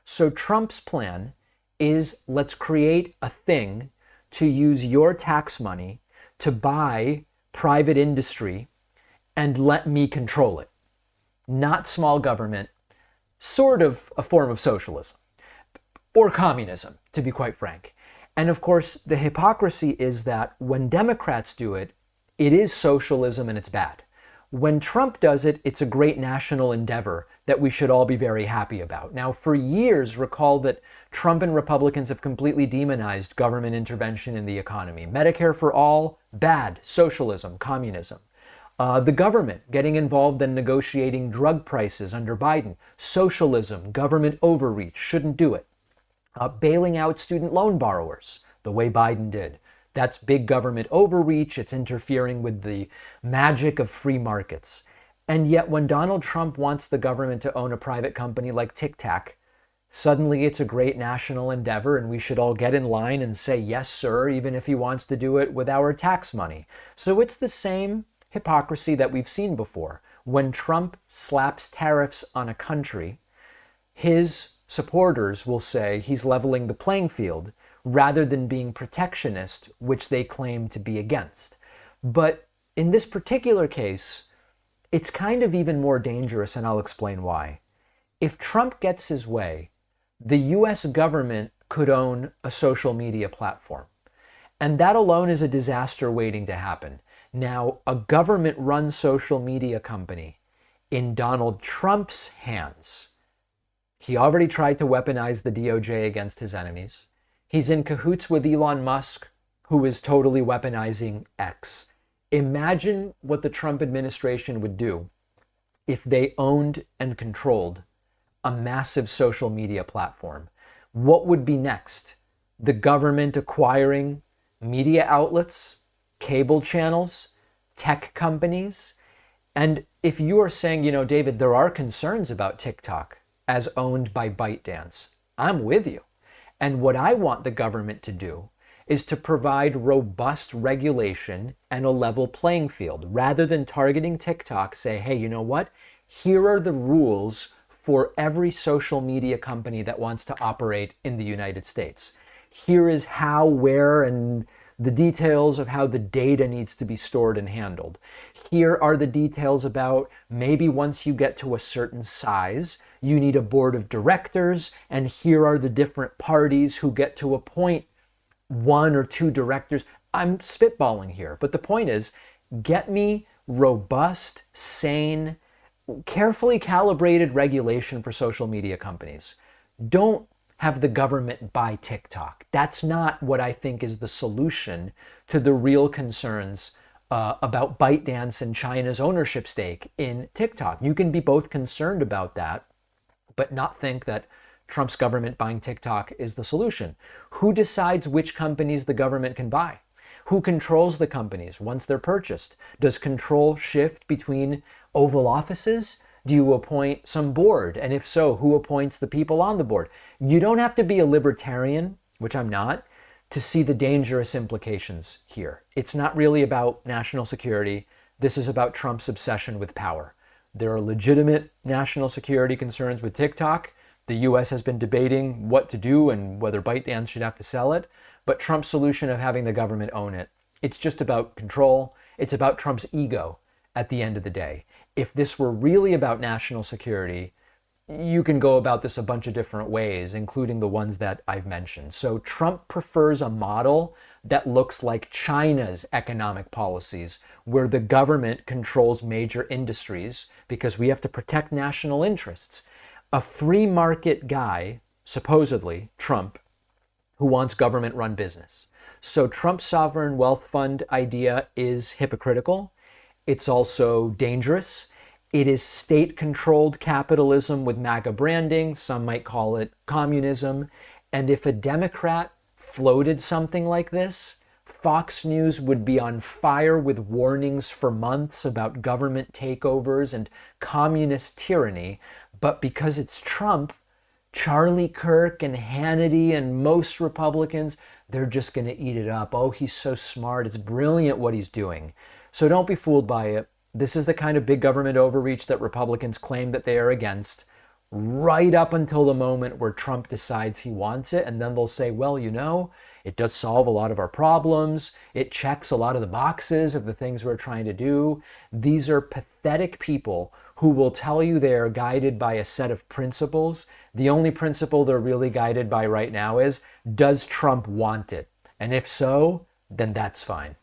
So Trump's plan is, let's create a thing to use your tax money to buy private industry and let me control it. Not small government, sort of a form of socialism or communism, to be quite frank. And of course, the hypocrisy is that when Democrats do it, it is socialism and it's bad. When Trump does it, it's a great national endeavor that we should all be very happy about. Now, for years, recall that Trump and Republicans have completely demonized government intervention in the economy. Medicare for all, bad. Socialism, communism. The government getting involved in negotiating drug prices under Biden. Socialism, government overreach, shouldn't do it. Bailing out student loan borrowers, the way Biden did. That's big government overreach. It's interfering with the magic of free markets. And yet when Donald Trump wants the government to own a private company like TikTok, suddenly it's a great national endeavor and we should all get in line and say, yes, sir, even if he wants to do it with our tax money. So it's the same hypocrisy that we've seen before. When Trump slaps tariffs on a country, his supporters will say he's leveling the playing field rather than being protectionist, which they claim to be against. But in this particular case, it's kind of even more dangerous, and I'll explain why. If Trump gets his way, the US government could own a social media platform. And that alone is a disaster waiting to happen. Now, a government-run social media company in Donald Trump's hands, he already tried to weaponize the DOJ against his enemies. He's in cahoots with Elon Musk, who is totally weaponizing X. Imagine what the Trump administration would do if they owned and controlled a massive social media platform. What would be next? The government acquiring media outlets, cable channels, tech companies? And if you are saying, David, there are concerns about TikTok as owned by ByteDance, I'm with you. And what I want the government to do is to provide robust regulation and a level playing field. Rather than targeting TikTok, say, hey, you know what? Here are the rules for every social media company that wants to operate in the United States. Here is how, where, and the details of how the data needs to be stored and handled. Here are the details about maybe once you get to a certain size, you need a board of directors, and here are the different parties who get to appoint one or two directors. I'm spitballing here, but the point is, get me robust, sane, carefully calibrated regulation for social media companies. Don't have the government buy TikTok. That's not what I think is the solution to the real concerns about ByteDance and China's ownership stake in TikTok. You can be both concerned about that, but not think that Trump's government buying TikTok is the solution. Who decides which companies the government can buy? Who controls the companies once they're purchased? Does control shift between Oval Offices? Do you appoint some board? And if so, who appoints the people on the board? You don't have to be a libertarian, which I'm not, to see the dangerous implications here. It's not really about national security. This is about Trump's obsession with power. There are legitimate national security concerns with TikTok. The US has been debating what to do and whether ByteDance should have to sell it. But Trump's solution of having the government own it, it's just about control. It's about Trump's ego at the end of the day. If this were really about national security, you can go about this a bunch of different ways, including the ones that I've mentioned. So Trump prefers a model that looks like China's economic policies, where the government controls major industries because we have to protect national interests. A free market guy, supposedly Trump, who wants government-run business. So Trump's sovereign wealth fund idea is hypocritical. It's also dangerous. It is state-controlled capitalism with MAGA branding. Some might call it communism. And if a Democrat floated something like this, Fox News would be on fire with warnings for months about government takeovers and communist tyranny. But because it's Trump, Charlie Kirk and Hannity and most Republicans, they're just going to eat it up. Oh, he's so smart. It's brilliant what he's doing. So don't be fooled by it. This is the kind of big government overreach that Republicans claim that they are against, right up until the moment where Trump decides he wants it. And then they'll say, well, you know, it does solve a lot of our problems. It checks a lot of the boxes of the things we're trying to do. These are pathetic people who will tell you they are guided by a set of principles. The only principle they're really guided by right now is, does Trump want it? And if so, then that's fine.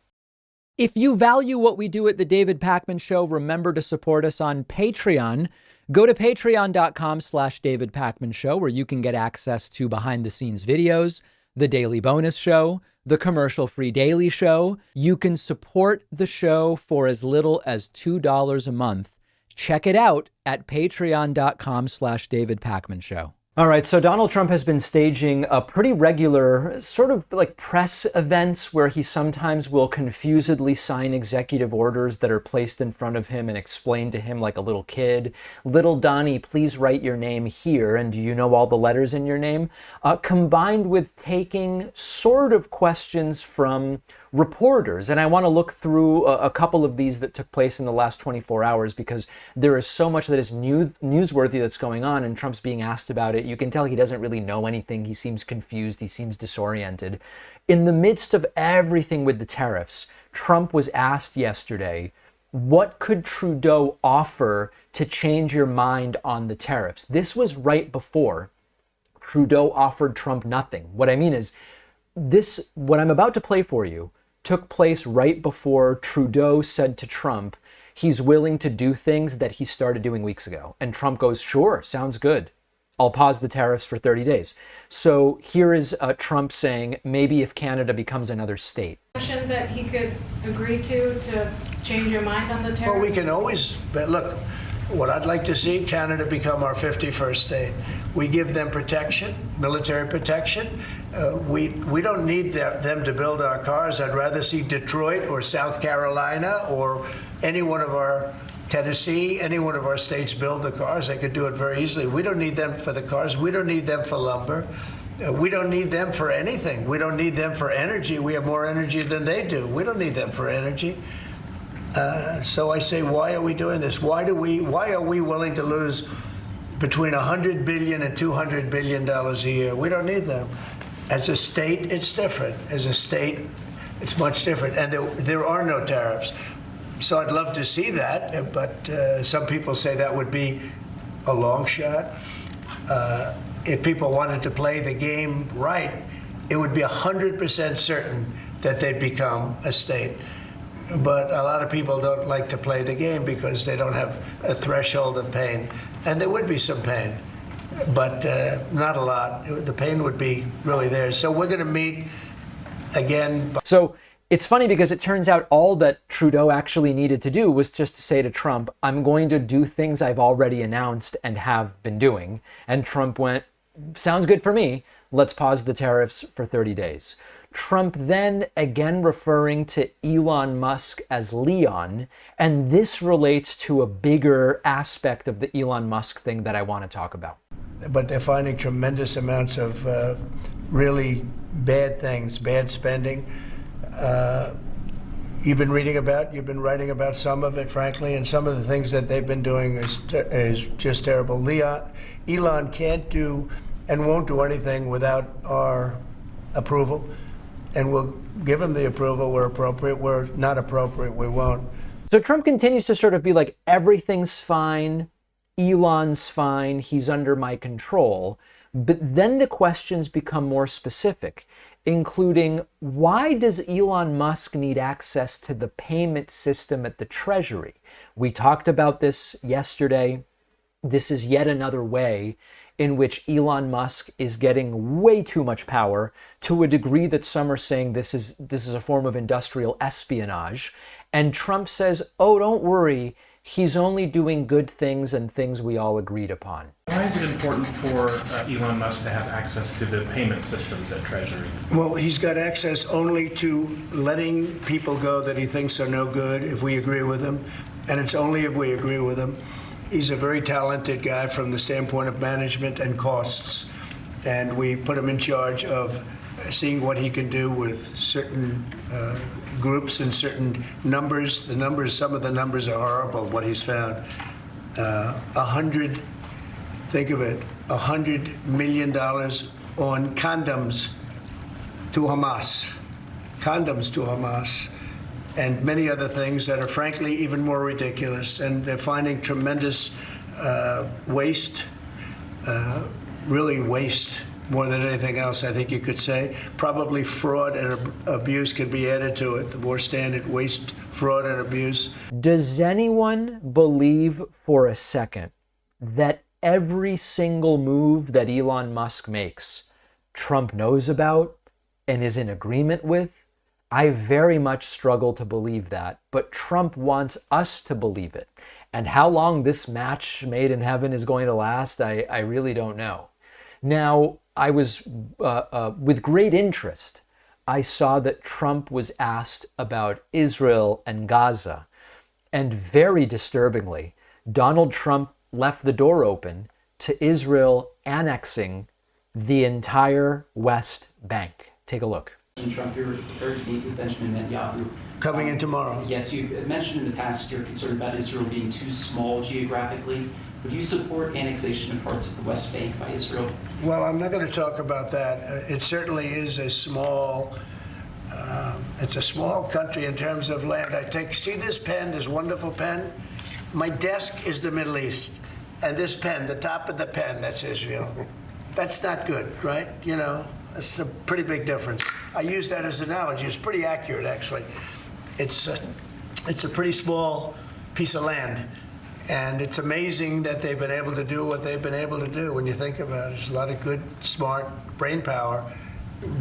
If you value what we do at The David Pakman Show, remember to support us on Patreon. Go to patreon.com/David Pakman Show, where you can get access to behind-the-scenes videos, the daily bonus show, the commercial-free daily show. You can support the show for as little as $2 a month. Check it out at patreon.com/David Pakman Show. All right, so Donald Trump has been staging a pretty regular sort of like press events where he sometimes will confusedly sign executive orders that are placed in front of him and explain to him like a little kid, little Donnie, please write your name here, and do you know all the letters in your name? Combined with taking sort of questions from reporters. And I want to look through a couple of these that took place in the last 24 hours because there is so much that is newsworthy that's going on, and Trump's being asked about it. You can tell he doesn't really know anything. He seems confused. He seems disoriented. In the midst of everything with the tariffs, Trump was asked yesterday, what could Trudeau offer to change your mind on the tariffs? This was right before Trudeau offered Trump nothing. What I mean is, what I'm about to play for you took place right before Trudeau said to Trump he's willing to do things that he started doing weeks ago. And Trump goes, sure, sounds good. I'll pause the tariffs for 30 days. So here is Trump saying, maybe if Canada becomes another state. That he could agree to change your mind on the tariffs? Well, we can always, but look, what I'd like to see, Canada become our 51st state. We give them protection, military protection. We don't need them to build our cars. I'd rather see Detroit or South Carolina or any one of our, Tennessee, any one of our states build the cars. They could do it very easily. We don't need them for the cars. We don't need them for lumber. We don't need them for anything. We don't need them for energy. We have more energy than they do. We don't need them for energy. So I say, why are we doing this? Why are we willing to lose between $100 billion and $200 billion a year? We don't need them. As a state, it's different. As a state, it's much different. And there are no tariffs. So I'd love to see that, but some people say that would be a long shot. If people wanted to play the game right, it would be 100% certain that they'd become a state. But a lot of people don't like to play the game because they don't have a threshold of pain. And there would be some pain, but not a lot. The pain would be really there. So we're going to meet again. So it's funny because it turns out all that Trudeau actually needed to do was just to say to Trump, I'm going to do things I've already announced and have been doing. And Trump went, sounds good for me. Let's pause the tariffs for 30 days. Trump then again referring to Elon Musk as Leon, and this relates to a bigger aspect of the Elon Musk thing that I want to talk about. But they're finding tremendous amounts of really bad things, bad spending. You've been writing about some of it, frankly, and some of the things that they've been doing is just terrible. Elon can't do and won't do anything without our approval. And we'll give him the approval where appropriate. Where not appropriate, we won't. So Trump continues to sort of be like, everything's fine, Elon's fine, he's under my control. But then the questions become more specific, including, why does Elon Musk need access to the payment system at the Treasury? We talked about this yesterday. This is yet another way in which Elon Musk is getting way too much power, to a degree that some are saying this is a form of industrial espionage. And Trump says, oh, don't worry, he's only doing good things and things we all agreed upon. Why is it important for Elon Musk to have access to the payment systems at Treasury? Well, he's got access only to letting people go that he thinks are no good if we agree with him, and it's only if we agree with him. He's a very talented guy from the standpoint of management and costs, and we put him in charge of seeing what he can do with certain groups and certain numbers. Some of the numbers are horrible, what he's found. Think of it, $100 million on condoms to Hamas. Condoms to Hamas. And many other things that are frankly even more ridiculous. And they're finding tremendous waste, really waste more than anything else, I think you could say. Probably fraud and abuse can be added to it, the more standard waste, fraud, and abuse. Does anyone believe for a second that every single move that Elon Musk makes, Trump knows about and is in agreement with? I very much struggle to believe that, but Trump wants us to believe it. And how long this match made in heaven is going to last, I really don't know. Now, I was, with great interest, I saw that Trump was asked about Israel and Gaza. And very disturbingly, Donald Trump left the door open to Israel annexing the entire West Bank. Take a look. Trump, you're prepared to meet with Benjamin Netanyahu. Coming in tomorrow. Yes, you've mentioned in the past you're concerned about Israel being too small geographically. Would you support annexation of parts of the West Bank by Israel? Well, I'm not going to talk about that. It certainly is a small, it's a small country in terms of land. See this pen, this wonderful pen? My desk is the Middle East. And this pen, the top of the pen, that's Israel. That's not good, right? You know, it's a pretty big difference. I use that as an analogy. It's pretty accurate, actually. It's a pretty small piece of land. And it's amazing that they've been able to do what they've been able to do when you think about it. There's a lot of good, smart brain power,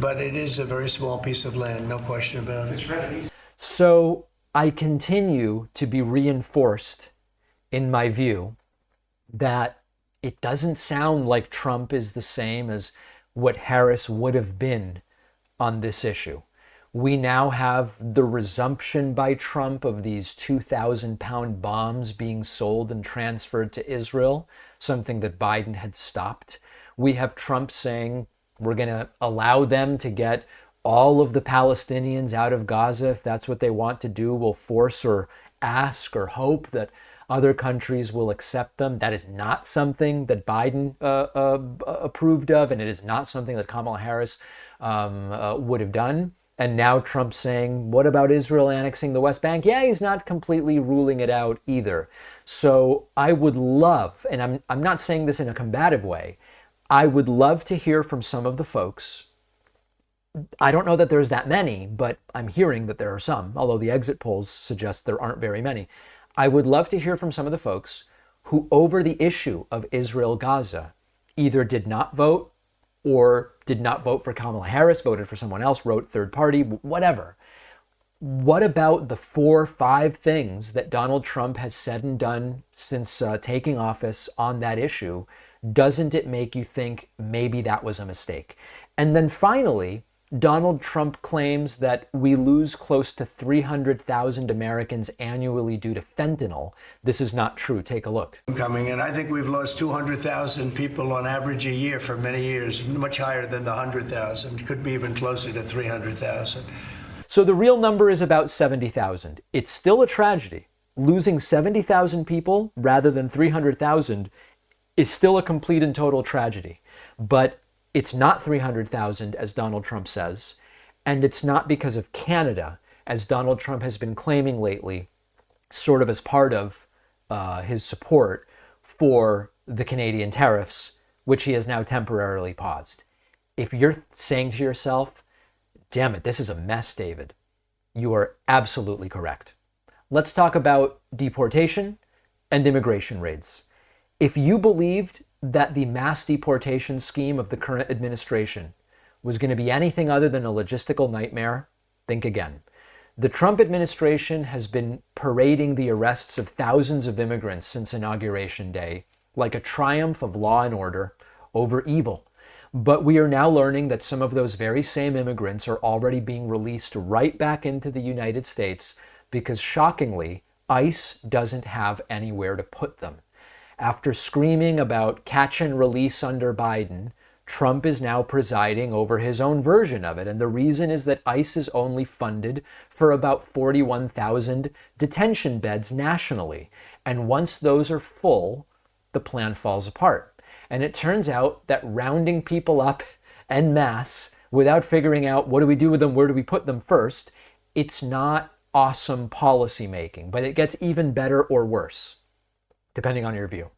but it is a very small piece of land, no question about it. So I continue to be reinforced in my view that it doesn't sound like Trump is the same as what Harris would have been on this issue. We now have the resumption by Trump of these 2,000-pound bombs being sold and transferred to Israel, something that Biden had stopped. We have Trump saying we're going to allow them to get all of the Palestinians out of Gaza if that's what they want to do. We'll force or ask or hope that other countries will accept them. That is not something that Biden approved of, and it is not something that Kamala Harris would have done. And now Trump's saying, what about Israel annexing the West Bank? Yeah, he's not completely ruling it out either. So I would love, and I'm not saying this in a combative way, I would love to hear from some of the folks. I don't know that there's that many, but I'm hearing that there are some, although the exit polls suggest there aren't very many. I would love to hear from some of the folks who, over the issue of Israel-Gaza, either did not vote or did not vote for Kamala Harris, voted for someone else, wrote third party, whatever. What about the 4 or 5 things that Donald Trump has said and done since taking office on that issue? Doesn't it make you think maybe that was a mistake? And then finally, Donald Trump claims that we lose close to 300,000 Americans annually due to fentanyl. This is not true. Take a look. Coming in, I think we've lost 200,000 people on average a year for many years, much higher than the 100,000. Could be even closer to 300,000. So the real number is about 70,000. It's still a tragedy. Losing 70,000 people rather than 300,000 is still a complete and total tragedy. But it's not 300,000, as Donald Trump says, and it's not because of Canada, as Donald Trump has been claiming lately, sort of as part of his support for the Canadian tariffs, which he has now temporarily paused. If you're saying to yourself, damn it, this is a mess, David, you are absolutely correct. Let's talk about deportation and immigration raids. If you believed that the mass deportation scheme of the current administration was going to be anything other than a logistical nightmare, think again. The Trump administration has been parading the arrests of thousands of immigrants since Inauguration Day like a triumph of law and order over evil. But we are now learning that some of those very same immigrants are already being released right back into the United States because, shockingly, ICE doesn't have anywhere to put them. After screaming about catch and release under Biden, Trump is now presiding over his own version of it. And the reason is that ICE is only funded for about 41,000 detention beds nationally. And once those are full, the plan falls apart. And it turns out that rounding people up en masse without figuring out what do we do with them, where do we put them first, it's not awesome policy making, but it gets even better or worse, depending on your view.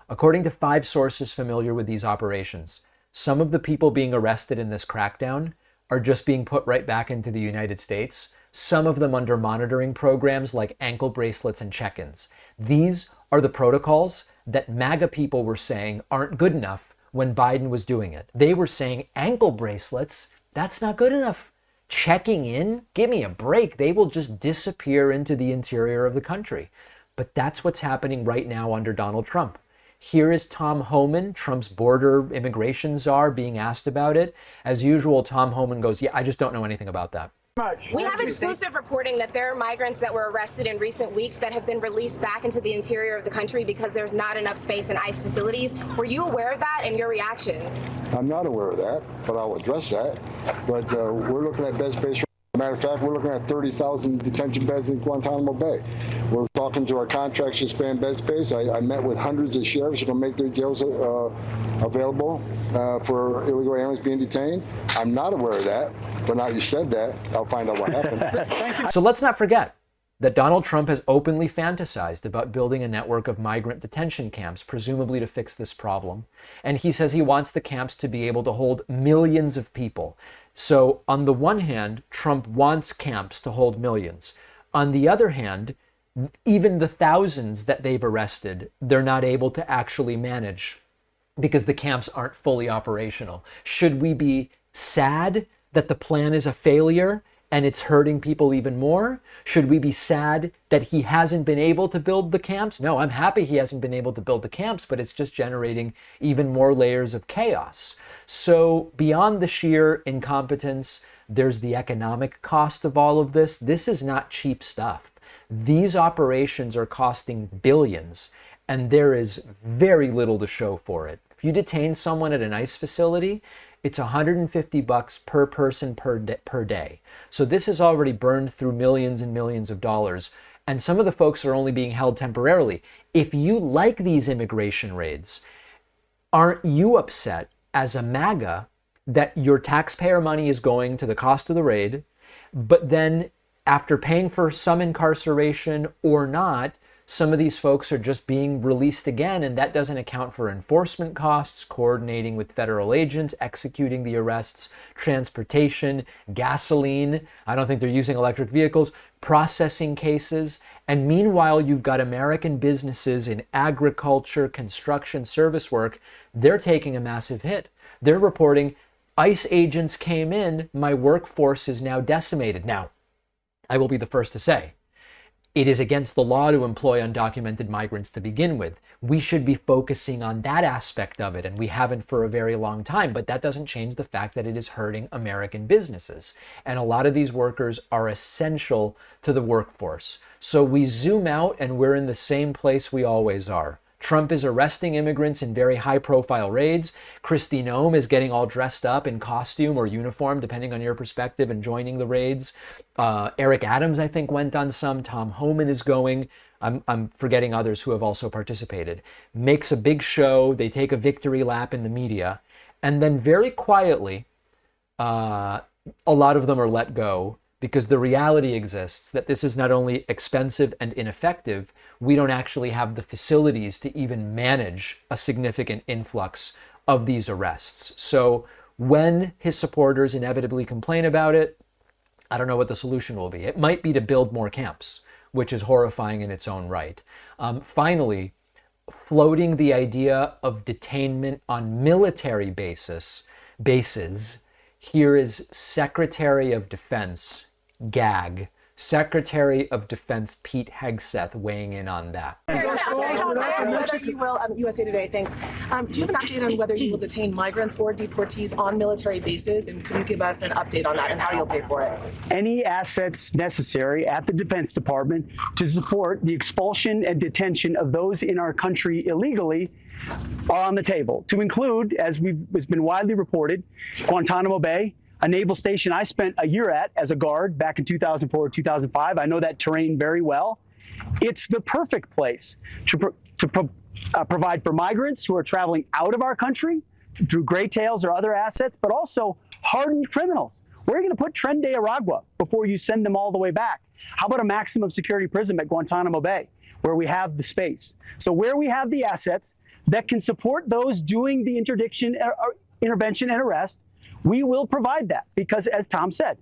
According to 5 sources familiar with these operations, some of the people being arrested in this crackdown are just being put right back into the United States, some of them under monitoring programs like ankle bracelets and check-ins. These are the protocols that MAGA people were saying aren't good enough when Biden was doing it. They were saying ankle bracelets, that's not good enough. Checking in, give me a break. They will just disappear into the interior of the country. But that's what's happening right now under Donald Trump. Here is Tom Homan, Trump's border immigration czar, being asked about it. As usual, Tom Homan goes, yeah, I just don't know anything about that. We have exclusive reporting that there are migrants that were arrested in recent weeks that have been released back into the interior of the country because there's not enough space in ICE facilities. Were you aware of that and your reaction? I'm not aware of that, but I'll address that. But we're looking at bed space. Matter of fact, we're looking at 30,000 detention beds in Guantanamo Bay. We're talking to our contracts to expand bed space. I met with hundreds of sheriffs who can make their jails available for illegal aliens being detained. I'm not aware of that, but now you said that, I'll find out what happened. So let's not forget that Donald Trump has openly fantasized about building a network of migrant detention camps, presumably to fix this problem. And he says he wants the camps to be able to hold millions of people. So on the one hand, Trump wants camps to hold millions. On the other hand, even the thousands that they've arrested, they're not able to actually manage because the camps aren't fully operational. Should we be sad that the plan is a failure and it's hurting people even more? Should we be sad that he hasn't been able to build the camps? No, I'm happy he hasn't been able to build the camps, but it's just generating even more layers of chaos. So beyond the sheer incompetence, there's the economic cost of all of this. This is not cheap stuff. These operations are costing billions, and there is very little to show for it. If you detain someone at an ICE facility, it's $150 per person per day. So this has already burned through millions and millions of dollars, and some of the folks are only being held temporarily. If you like these immigration raids, aren't you upset as a MAGA that your taxpayer money is going to the cost of the raid, but then after paying for some incarceration or not, some of these folks are just being released again, and that doesn't account for enforcement costs, coordinating with federal agents, executing the arrests, transportation, gasoline. I don't think they're using electric vehicles, processing cases. And meanwhile, you've got American businesses in agriculture, construction, service work. They're taking a massive hit. They're reporting, ICE agents came in, my workforce is now decimated. Now, I will be the first to say, it is against the law to employ undocumented migrants to begin with. We should be focusing on that aspect of it, and we haven't for a very long time, but that doesn't change the fact that it is hurting American businesses. And a lot of these workers are essential to the workforce. So we zoom out and we're in the same place we always are. Trump is arresting immigrants in very high-profile raids. Kristi Noem is getting all dressed up in costume or uniform, depending on your perspective, and joining the raids. Eric Adams, I think, went on some. Tom Homan is going. I'm forgetting others who have also participated. Makes a big show. They take a victory lap in the media. And then very quietly, a lot of them are let go because the reality exists that this is not only expensive and ineffective, we don't actually have the facilities to even manage a significant influx of these arrests. So when his supporters inevitably complain about it, I don't know what the solution will be. It might be to build more camps, which is horrifying in its own right. Finally, floating the idea of detainment on military bases, here is Secretary of Defense Gag Secretary of Defense Pete Hegseth weighing in on that. Whether you will, USA Today, thanks. Do you have an update on whether you will detain migrants or deportees on military bases? And can you give us an update on that and how you'll pay for it? Any assets necessary at the Defense Department to support the expulsion and detention of those in our country illegally are on the table, to include, as it's been widely reported, Guantanamo Bay, a naval station I spent a year at as a guard back in 2004 or 2005. I know that terrain very well. It's the perfect place to provide for migrants who are traveling out of our country through gray tails or other assets, but also hardened criminals. Where are you going to put Tren de Aragua before you send them all the way back? How about a maximum security prison at Guantanamo Bay, where we have the space? So where we have the assets that can support those doing the intervention and arrest, we will provide that, because as Tom said,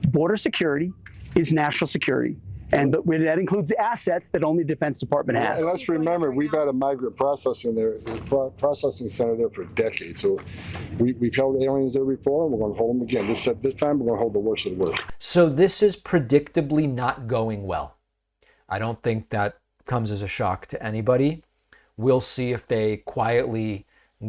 border security is national security. And that includes assets that only the Defense Department has. And let's remember, we've had a migrant processing center there for decades. So we've held aliens there before, and we're going to hold them again. This time, we're going to hold the worst of the worst. So this is predictably not going well. I don't think that comes as a shock to anybody. We'll see if they quietly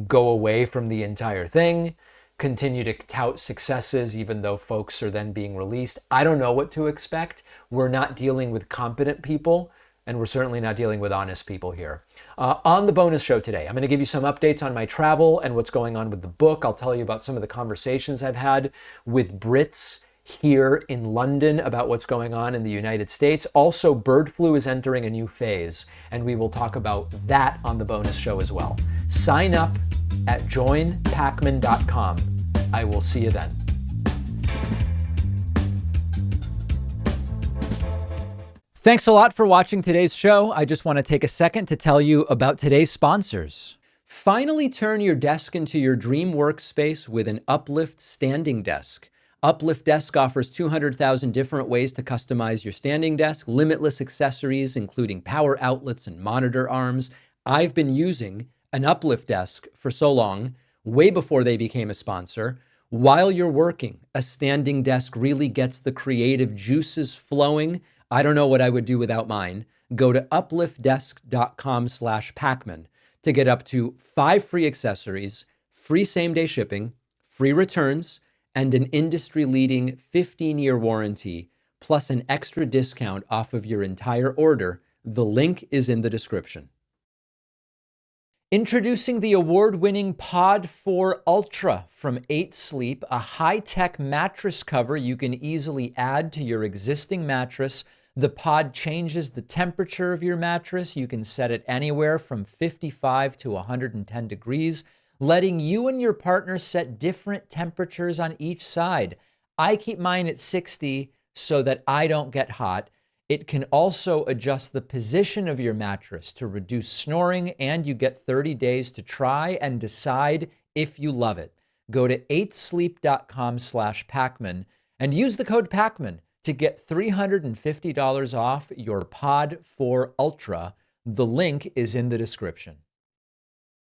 go away from the entire thing, continue to tout successes even though folks are then being released. I don't know what to expect. We're not dealing with competent people, and we're certainly not dealing with honest people here. On the bonus show today, I'm going to give you some updates on my travel and what's going on with the book. I'll tell you about some of the conversations I've had with Brits here in London about what's going on in the United States. Also, bird flu is entering a new phase, and we will talk about that on the bonus show as well. Sign up at joinpacman.com. I will see you then. Thanks a lot for watching today's show. I just want to take a second to tell you about today's sponsors. Finally turn your desk into your dream workspace with an Uplift standing desk. Uplift Desk offers 200,000 different ways to customize your standing desk, limitless accessories, including power outlets and monitor arms. I've been using an Uplift Desk for so long, way before they became a sponsor. While you're working, a standing desk really gets the creative juices flowing. I don't know what I would do without mine. Go to upliftdesk.com/Pacman to get up to 5 free accessories, free same-day shipping, free returns, and an industry-leading 15-year warranty, plus an extra discount off of your entire order. The link is in the description. Introducing the award-winning Pod 4 Ultra from 8 Sleep, a high-tech mattress cover you can easily add to your existing mattress. The Pod changes the temperature of your mattress. You can set it anywhere from 55 to 110 degrees, letting you and your partner set different temperatures on each side. I keep mine at 60 so that I don't get hot. It can also adjust the position of your mattress to reduce snoring, and you get 30 days to try and decide if you love it. Go to 8sleep.com/Pacman and use the code Pacman to get $350 off your Pod 4 Ultra. The link is in the description.